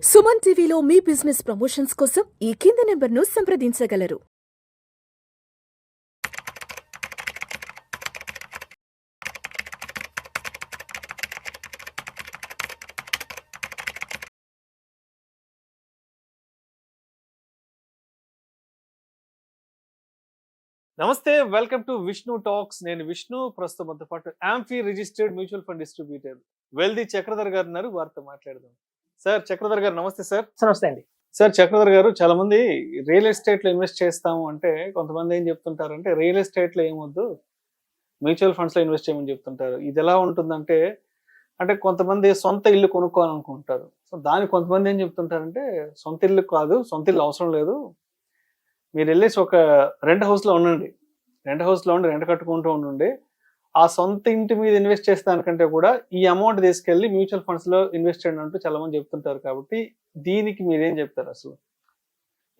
సుమన్ టీవీలో మీ business promotions కోసం ఈ కింది నెంబర్ను సంప్రదించగలరు. నమస్తే, వెల్కమ్ టు విష్ణు టాక్స్. నేను విష్ణు. ప్రస్తుతం మనతో పాటు AMFI registered mutual fund distributor వెల్ది చక్రధర్ గారు ఉన్నారు. వారితో మాట్లాడదాం. సార్ చక్రధర్ గారు నమస్తే. సార్ నమస్తే అండి. సార్ చక్రధర్ గారు, చాలా మంది రియల్ ఎస్టేట్ లో ఇన్వెస్ట్ చేస్తాము అంటే కొంతమంది ఏం చెప్తుంటారంటే రియల్ ఎస్టేట్ లో ఏమొద్దు, మ్యూచువల్ ఫండ్స్ లో ఇన్వెస్ట్ చేయమని చెప్తుంటారు. ఇది ఎలా ఉంటుందంటే, అంటే కొంతమంది సొంత ఇల్లు కొనుక్కోవాలనుకుంటారు. సో దానికి కొంతమంది ఏం చెప్తుంటారంటే సొంత ఇల్లు కాదు, సొంత ఇల్లు అవసరం లేదు, మీరు వెళ్ళేసి ఒక రెంట్ హౌస్లో ఉండండి, రెంట్ కట్టుకుంటూ ఉండండి, ఆ సొంత ఇంటి మీద ఇన్వెస్ట్ చేసేదానికంటే కూడా ఈ అమౌంట్ తీసుకెళ్ళి మ్యూచువల్ ఫండ్స్లో ఇన్వెస్ట్ చేయండి అంటూ చాలా మంది చెప్తుంటారు. కాబట్టి దీనికి మీరేం చెప్తారు అసలు?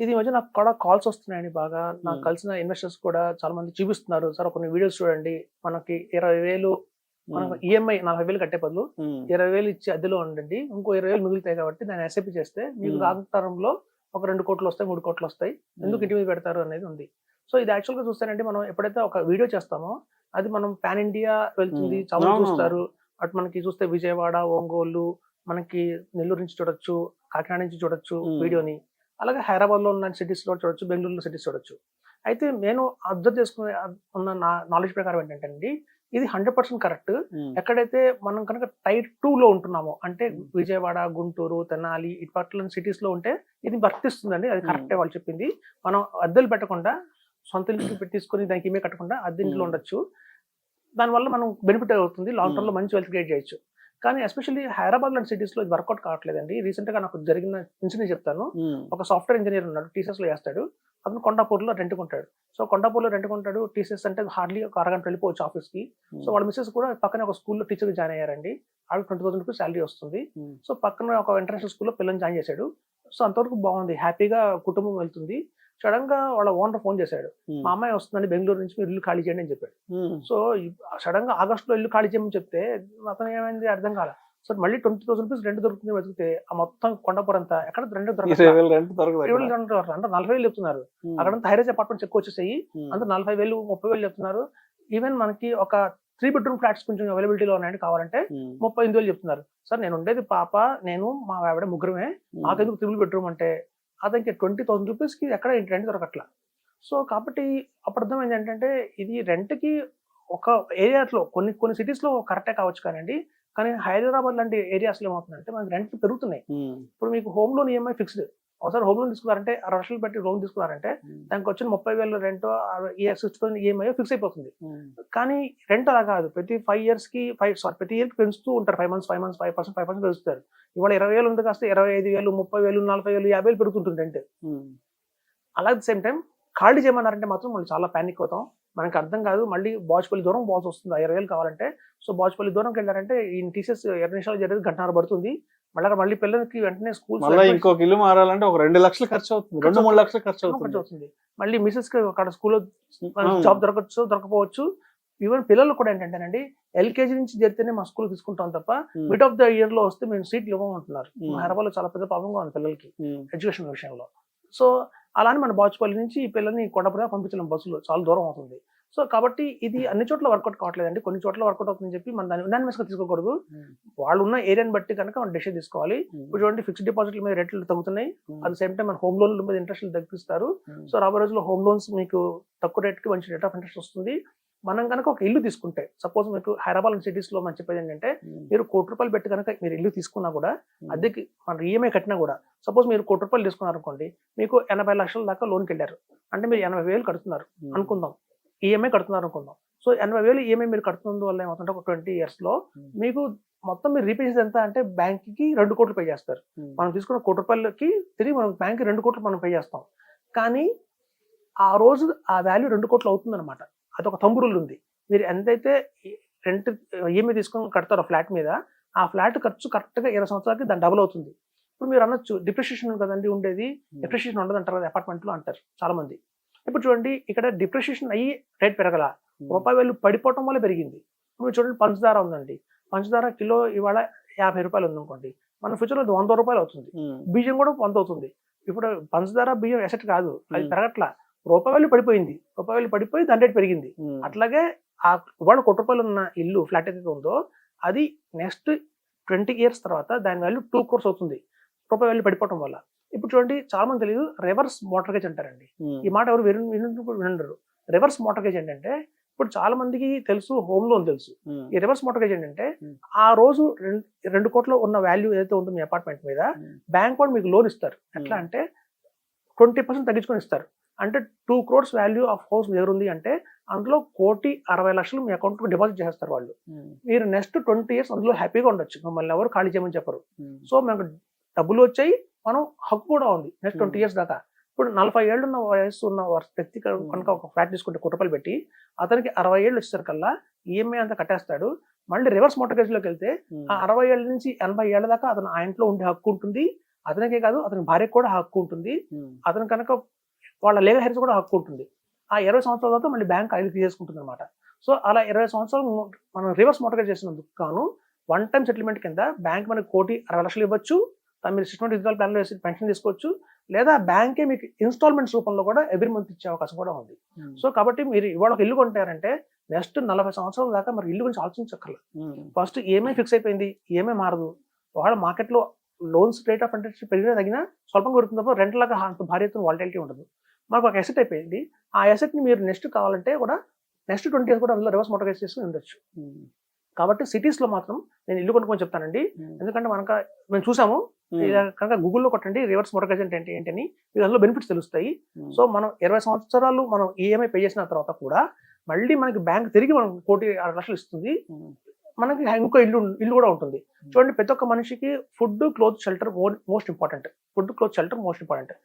ఇది మధ్య నాకు కూడా కాల్స్ వస్తున్నాయండి. బాగా నాకు కలిసిన ఇన్వెస్టర్స్ కూడా చాలా మంది చూపిస్తున్నారు. సార్ కొన్ని వీడియోస్ చూడండి, మనకి 20,000 మనకు ఈఎంఐ 40,000 కట్టే బదులు 20,000 ఇచ్చి అద్దెలో ఉండండి, ఇంకో 20,000 మిగులుతాయి కాబట్టి దాన్ని ఎస్ఐపి చేస్తే మీకు లాంగ్ టర్మ్ లో ఒక 2 కోట్లు వస్తాయి, 3 కోట్లు వస్తాయి, ఎందుకు ఇంటి మీద పెడతారు అనేది ఉంది. సో ఇది యాక్చువల్గా చూస్తానంటే, మనం ఎప్పుడైతే ఒక వీడియో చేస్తామో అది మనం పాన్ ఇండియా వెళ్తుంది, చాలా చూస్తారు. అటు మనకి చూస్తే విజయవాడ, ఒంగోలు, మనకి నెల్లూరు నుంచి చూడొచ్చు, కాకినాడ నుంచి చూడొచ్చు వీడియోని, అలాగే హైదరాబాద్ లో ఉన్న సిటీస్ లో చూడొచ్చు, బెంగళూరులో సిటీస్ చూడొచ్చు. అయితే నేను అబ్జర్వ్ చేసుకునే ఉన్న నా నాలెడ్జ్ ప్రకారం ఏంటంటే అండి, ఇది 100% కరెక్ట్. ఎక్కడైతే మనం కనుక టైర్ 2 లో ఉంటున్నామో, అంటే విజయవాడ, గుంటూరు, తెనాలి ఇటు సిటీస్ లో ఉంటే ఇది వర్తిస్తుందండి. అది కరెక్టే వాళ్ళు చెప్పింది. మనం అద్దెలు పెట్టకుండా సొంత ఇంటికి తీసుకొని దానికి ఏమీ కట్టకుండా అద్దె ఇంట్లో ఉండొచ్చు. దానివల్ల మనం బెనిఫిట్ అవుతుంది, లాంగ్ టర్మ్ లో మంచి వెల్త్ క్రియేట్ చేయొచ్చు. కానీ ఎస్పెషల్లీ హైదరాబాద్ లాంటి సిటీస్ లో ఇది వర్కౌట్ కావట్లేదండి. రీసెంట్ గా నాకు జరిగిన ఇన్సిడెంట్ చెప్తాను. ఒక సాఫ్ట్వేర్ ఇంజనీర్ ఉన్నాడు, టీసీఎస్ లో చేస్తాడు. అతను కొండాపూర్లో రెంట్ కొంటాడు. సో కొండాపూర్లో రెంట్ కొంటాడు. టీసీఎస్ అంటే హార్డ్లీ ఒక అరగంట వెళ్ళిపోవచ్చు ఆఫీస్ కి. సో వాళ్ళ మిస్సెస్ కూడా పక్కనే ఒక స్కూల్లో టీచర్ జాయిన్ అయ్యారండి. ఆవిడ 20,000 రూపీస్ శాలరీ వస్తుంది. సో పక్కన ఒక ఇంటర్నేషనల్ స్కూల్లో పిల్లల్ని జాయిన్ చేశాడు. సో అంతవరకు బాగుంది, హ్యాపీగా కుటుంబం వెళ్తుంది. సడన్ గా వాళ్ళ ఓనర్ ఫోన్ చేశాడు, మా అమ్మాయి వస్తుందని బెంగళూరు నుంచి, మీరు ఇల్లు ఖాళీ చేయండి అని చెప్పాడు. సో సడన్ గా ఆగస్ట్ లో ఇల్లు ఖాళీ చేయమని చెప్తే అతను ఏమైంది అర్థం కాల. సో మళ్ళీ 20,000 రూపీస్ రెంట్ దొరుకుతుంది వెతికితే ఆ మొత్తం కొండాపూర్ అంతా ఎక్కడ రెంట్ దొరకదు. 40,000 చెప్తున్నారు. అక్కడంతా హైరేజ్ అపార్ట్మెంట్స్ ఎక్కువ వచ్చేసాయి. అంతా 40,000, 30,000 చెప్తున్నారు. ఈవెన్ మనకి ఒక 3 బెడ్రూమ్ ఫ్లాట్స్ కొంచెం అవైలబిలిటీలో ఉన్నాయండి, కావాలంటే 38,000 చెప్తున్నారు. సార్ నేను ఉండేది పాప, నేను, మా ఆవిడ ముగ్గురమే, మాకెందుకు 3 బెడ్రూమ్ అంటే అతనికి 20,000 రూపీస్ కి ఎక్కడ రెంట్ దొరకట్లా. సో కాబట్టి అప్పుడు అర్థమైంది ఏంటంటే, ఇది రెంట్ కి ఒక ఏరియాలో కొన్ని సిటీస్ లో కరెక్టే కావచ్చు కానండి, కానీ హైదరాబాద్ లాంటి ఏరియాస్ లో ఏమవుతుందంటే మనకి రెంట్లు పెరుగుతున్నాయి. ఇప్పుడు మీకు హోమ్ లోన్ ఈఎంఐ ఫిక్స్డ్. ఒకసారి హోమ్ లోన్ తీసుకున్నారంటే 60 లక్షలు పెట్టి లోన్ తీసుకున్నారంటే దానికి వచ్చిన 30,000 రెంట్, 60,000 ఈఎంఐ ఫిక్స్ అయిపోతుంది. కానీ రెంట్ అలా కాదు, ప్రతి 5 years కి ప్రతి ఇయర్ కి పెంచుతూ ఉంటారు. 5 months 5% పెంచుతారు. ఇవాళ 20,000 ఉంది కాస్త 25,000, 30,000, 40,000, 50,000 పెరుగుతుంటుంది రెంట్. అలాగే సేమ్ టైం ఖాళీ చేయమన్నారంటే మాత్రం మళ్ళీ చాలా ప్యానిక్ అవుతాం. మనకి అర్థం కాదు, మళ్ళీ బాచుపల్లి దూరం పోవాల్సి వస్తుంది 20,000 కావాలంటే. సో బాచుపల్లి దూరంకి వెళ్ళారంటే ఈ టీసీఎస్ 20 నిమిషాలు జరిగేది 1.5 గంట పడుతుంది. మళ్ళీ పిల్లలకి వెంటనే స్కూల్ ఇంకొక ఇల్లు మారాలంటే ఒక 2 లక్షలు ఖర్చు అవుతుంది, 2-3 లక్షలు ఖర్చు అవుతుంది. మళ్ళీ మిసెస్ కి అక్కడ స్కూల్లో జాబ్ దొరకపోవచ్చు. ఈవెన్ పిల్లలు కూడా ఏంటంటేనండి, ఎల్కేజీ నుంచి జరిగితేనే మా స్కూల్ తీసుకుంటాం తప్ప మిడ్ ఆఫ్ ద ఇయర్ లో వస్తే మేము సీట్లు ఇవ్వమంటున్నారు. హైదరాబాద్ లో చాలా పెద్ద ప్రాబ్లంగా ఉంది పిల్లలకి ఎడ్యుకేషన్ విషయంలో. సో అలానే మన బాచుపల్లి నుంచి ఈ పిల్లల్ని కొండపురా పంపించలేం, బస్సులో చాలా దూరం అవుతుంది. సో కాబట్టి ఇది అన్ని చోట్ల వర్కౌట్ కావట్లేదండి. కొన్ని చోట్ల వర్కౌట్ అవుతుందని చెప్పి మనం దాన్ని యునానిమస్ గా తీసుకోకూడదు. వాళ్ళు ఉన్న ఏరియాని బట్టి కనుక మనం డెసిషన్ తీసుకోవాలి. ఇప్పుడు చూడండి, ఫిక్స్డ్ డిపాజిట్ల మీద రేట్లు తగ్గుతున్నాయి. అట్ సేమ్ టైం మన హోమ్ లోన్ల మీద ఇంట్రెస్ట్ తగ్గిస్తారు. సో రాబోయే రోజుల్లో హోమ్ లోన్స్ మీకు తక్కువ రేట్కి మంచి రేట్ ఆఫ్ ఇంట్రెస్ట్ వస్తుంది. మనం కనుక ఒక ఇల్లు తీసుకుంటే, సపోజ్ మీకు హైదరాబాద్ సిటీస్ లో మనం చెప్పేది ఏంటంటే, మీరు ₹1,00,00,000 పెట్టి కనుక మీరు ఇల్లు తీసుకున్నా కూడా, అద్దెకి మన ఈఎంఐ కట్టినా కూడా, సపోజ్ మీరు ₹1,00,00,000 తీసుకున్నారు అనుకోండి, మీకు 80 లక్షల దాకా లోన్కి వెళ్ళారు అంటే మీరు 80,000 కడుతున్నారు అనుకుందాం, ఈఎంఐ కడుతున్నారు అనుకుందాం. సో 80,000 ఈఎంఐ మీరు కడుతున్నందు వల్ల ఏమవుతుంటే ఒక 20 years లో మీకు మొత్తం మీరు రీపే చేసేది ఎంత అంటే బ్యాంక్ కి 2 కోట్లు పే చేస్తారు. మనం తీసుకున్న ₹1,00,00,000కి తిరిగి మనం బ్యాంక్ 2 కోట్లు మనం పే చేస్తాం. కానీ ఆ రోజు ఆ వాల్యూ 2 కోట్లు అవుతుంది అనమాట. అదొక థంబ్ రూల్ ఉంది. మీరు ఎంతైతే రెంట్ ఈఎంఐ తీసుకొని కడతారో ఫ్లాట్ మీద, ఆ ఫ్లాట్ ఖర్చు కరెక్ట్గా 20 సంవత్సరాలకి దాని డబుల్ అవుతుంది. ఇప్పుడు మీరు అనొచ్చు, డిప్రిషియేషన్ కదండి ఉండేది, డిప్రిషియేషన్ ఉండదు అంటారు కదా అపార్ట్మెంట్లో అంటారు చాలా మంది. ఇప్పుడు చూడండి, ఇక్కడ డిప్రిషియేషన్ అయ్యి రేట్ పెరగల, రూపాయి వేలు పడిపోవటం వల్ల పెరిగింది. ఇప్పుడు చూడండి, పంచదార ఉందండి, పంచదార కిలో ఇవాళ ₹50 ఉందనుకోండి, మన ఫ్యూచర్ లో 100 రూపాయలు అవుతుంది. బియ్యం కూడా 100 అవుతుంది. ఇప్పుడు పంచదార బియ్యం ఎసెట్ కాదు, అది పెరగట్లా. రూపాయలు పడిపోయింది, రూపాయలు పడిపోయి దాని రేట్ పెరిగింది. అట్లాగే ఆ ఇవాళ ₹1 ఉన్న ఇల్లు ఫ్లాట్ ఏదైతే ఉందో అది నెక్స్ట్ 20 years తర్వాత దాని వాల్యూ 2 crores అవుతుంది, రూపాయి వాల్యూ పడిపోవడం వల్ల. ఇప్పుడు చూడండి, చాలా మంది తెలియదు, రివర్స్ మోర్టగేజ్ అంటారండి. ఈ మాట ఎవరు వినరు. రివర్స్ మోర్టగేజ్ ఏంటంటే, ఇప్పుడు చాలా మందికి తెలుసు హోమ్ లోన్ తెలుసు. ఈ రివర్స్ మోర్టగేజ్ ఏంటంటే, ఆ రోజు 2 కోట్ల ఉన్న వాల్యూ ఏదైతే ఉందో మీ అపార్ట్మెంట్ మీద, బ్యాంక్ వాళ్ళు మీకు లోన్ ఇస్తారు. ఎట్లా అంటే 20% తగ్గించుకొని ఇస్తారు. అంటే 2 crores వాల్యూ ఆఫ్ హౌస్ దగ్గర ఉంది అంటే అందులో 1,60,00,000 మీ అకౌంట్ లో డిపాజిట్ చేస్తారు వాళ్ళు. మీరు నెక్స్ట్ 20 years అందులో హ్యాపీగా ఉండొచ్చు, మిమ్మల్ని ఎవరు ఖాళీ చేయమని చెప్పరు. సో మనకు డబ్బులు వచ్చాయి, మనం హక్కు కూడా ఉంది నెక్స్ట్ 20 years దాకా. ఇప్పుడు 40 ఏళ్ళు ఉన్న వయసు ఉన్న వ్యక్తి కనుక ఒక ఫ్లాట్ తీసుకుంటే ₹1 పెట్టి, అతనికి 60 ఏళ్ళు వచ్చేసరికల్లా ఈఎంఐ అంతా కట్టేస్తాడు. మళ్ళీ రివర్స్ మోర్టగేజ్ లోకి వెళ్తే ఆ 60 ఏళ్ళ నుంచి 80 ఏళ్ళ దాకా అతను ఆ ఇంట్లో ఉండే హక్కు ఉంటుంది. అతనికే కాదు, అతని భార్యకు కూడా హక్కు ఉంటుంది. అతను కనుక వాళ్ళ లీగల్ హెయిర్స్ కూడా హక్కు ఉంటుంది. ఆ 20 సంవత్సరాల తర్వాత మళ్ళీ బ్యాంక్ అది తీసేసుకుంటుంది అనమాట. సో అలా 20 సంవత్సరాలు మనం రివర్స్ మోర్టగేజ్ చేసినందుకు గాను 1 time సెటిల్మెంట్ కింద బ్యాంక్ మనకి 1,60,00,000 ఇవ్వచ్చు. మీరు 6 month విత్డ్రాయల్ ప్లాన్ లో వేసి పెన్షన్ తీసుకోవచ్చు. లేదా బ్యాంకే మీకు ఇన్స్టాల్మెంట్స్ రూపంలో కూడా ఎవ్రీ మంత్ ఇచ్చే అవకాశం కూడా ఉంది. సో కాబట్టి మీరు ఇవాళ ఒక ఇల్లు కొంటారంటే నెక్స్ట్ 40 సంవత్సరాల దాకా మరి ఇల్లు గురించి ఆలోచించక్కర్లేదు. ఫస్ట్ ఈఎంఐ ఫిక్స్ అయిపోయింది, ఈఎంఐ మారదు. వాళ్ళ మార్కెట్ లో లోన్స్ రేట్ ఆఫ్ ఇంట్రెస్ట్ పెరిగినా తగినా స్వల్పం కొడుతుంది తప్ప రెంట్ లాగా అంత భారీ ఎత్తున వాలిటిలిటీ ఉండదు. మనకు ఒక అసెట్ అయిపోయింది, ఆ అసెట్ ని మీరు నెక్స్ట్ కావాలంటే కూడా నెక్స్ట్ 20 years కూడా అందులో రివర్స్ మోర్టగేజ్ చేసుకుని ఉండొచ్చు. కాబట్టి సిటీస్ లో మాత్రం నేను ఇల్లు కొనుక్కొని చెప్తానండి. ఎందుకంటే మేము చూసాము, కనుక గూగుల్లో కొట్టండి రివర్స్ మోర్టగేజ్ అంటే ఏంటని, మీకు అందులో బెనిఫిట్స్ తెలుస్తాయి. సో మనం 20 సంవత్సరాలు మనం ఈఎంఐ పే చేసిన తర్వాత కూడా మళ్ళీ మనకి బ్యాంక్ తిరిగి మనం 1,60,00,000 ఇస్తుంది. మనకి ఇంకో ఇల్లు కూడా ఉంటుంది. చూడండి, ప్రతి ఒక్క మనిషికి food, cloth, shelter most important. Food, cloth, shelter most important.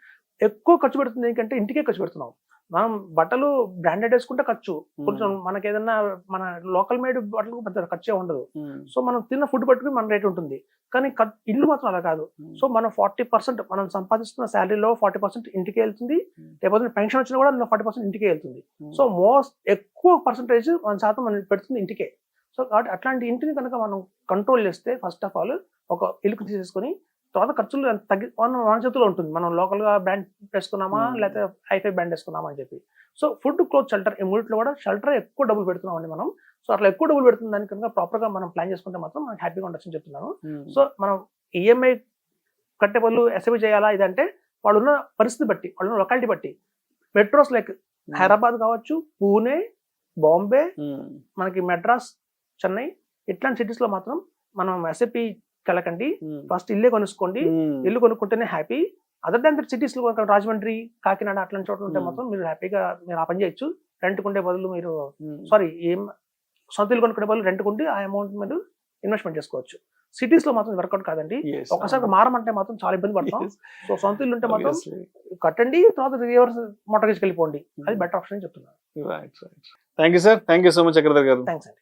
ఎక్కువ ఖర్చు పెడుతుంది ఏంటంటే ఇంటికే ఖర్చు పెడుతున్నాం. మనం బట్టలు బ్రాండెడ్ వేసుకుంటే ఖర్చు, కొంచెం మనకి ఏదన్నా మన లోకల్ మేడ్ బట్టలకు పెద్ద ఖర్చే ఉండదు. సో మనం తిన్న ఫుడ్ బట్టి మన రేట్ ఉంటుంది. కానీ ఇల్లు మాత్రం అలా కాదు. సో మనం 40% మనం సంపాదిస్తున్న శాలరీలో 40% ఇంటికే వెళ్తుంది. లేకపోతే పెన్షన్ వచ్చినా కూడా అందులో 40% ఇంటికే వెళ్తుంది. సో ఎక్కువ పర్సంటేజ్ శాతం మనం పెడుతుంది ఇంటికే. సో కాబట్టి అట్లాంటి ఇంటిని కనుక మనం కంట్రోల్ చేస్తే ఫస్ట్ ఆఫ్ ఆల్ ఒక ఇల్లు తీసేసుకొని తర్వాత ఖర్చులు మన చేతిలో ఉంటుంది. మనం లోకల్ గా బ్రాండ్ వేసుకున్నామా లేకపోతే హైఫై బ్రాండ్ వేసుకున్నామా అని చెప్పి. సో ఫుడ్, క్లోత్, షెల్టర్ ఈ మూడిట్లో కూడా షెల్టర్ ఎక్కువ డబ్బులు పెడుతున్నాం అండి మనం. సో అట్లా ఎక్కువ డబ్బులు పెడుతుంది దాని కనుక ప్రాపర్ గా మనం ప్లాన్ చేసుకుంటే మాత్రం మనకి హ్యాపీగా ఉండొచ్చని చెప్తున్నాను. సో మనం ఈఎంఐ కట్టే బదులు ఎస్ఐపి చేయాలా ఇదంటే వాళ్ళున్న పరిస్థితి బట్టి, వాళ్ళున్న లొకాలిటీ బట్టి, మెట్రోస్ లైక్ హైదరాబాద్ కావచ్చు, పూణే, బాంబే, మనకి మెడ్రాస్, చెన్నై ఇట్లాంటి సిటీస్ లో మాత్రం మనం ఎస్ఐపి కలకండి. ఫస్ట్ ఇల్లే కొనుక్కోండి, ఇల్లు కొనుక్కుంటేనే హ్యాపీ. అదర్ దాన్ సిటీస్ లో రాజమండ్రి, కాకినాడ అట్లాంటి చోట్ల ఉంటే మాత్రం మీరు హ్యాపీగా మీరు ఆ పని చేయొచ్చు. రెంట్ కొండే బదులు మీరు సొంత ఇల్లు కొనుక్కునే బదులు రెంట్ కొండి ఆ అమౌంట్ మీరు ఇన్వెస్ట్మెంట్ చేసుకోవచ్చు. సిటీస్ లో మాత్రం వర్కౌట్ కాదండి. ఒకసారి మారమంటే మాత్రం చాలా ఇబ్బంది పడతాం. సో సొంత ఇల్లు ఉంటే మాత్రం కట్టండి, తర్వాత రివర్స్ మోర్టగేజ్కి వెళ్ళిపోండి, అది బెటర్ ఆప్షన్ అని చెప్తున్నాను. Thank you sir, thank you so much Chakradhar గారు. థ్యాంక్స్ అండి.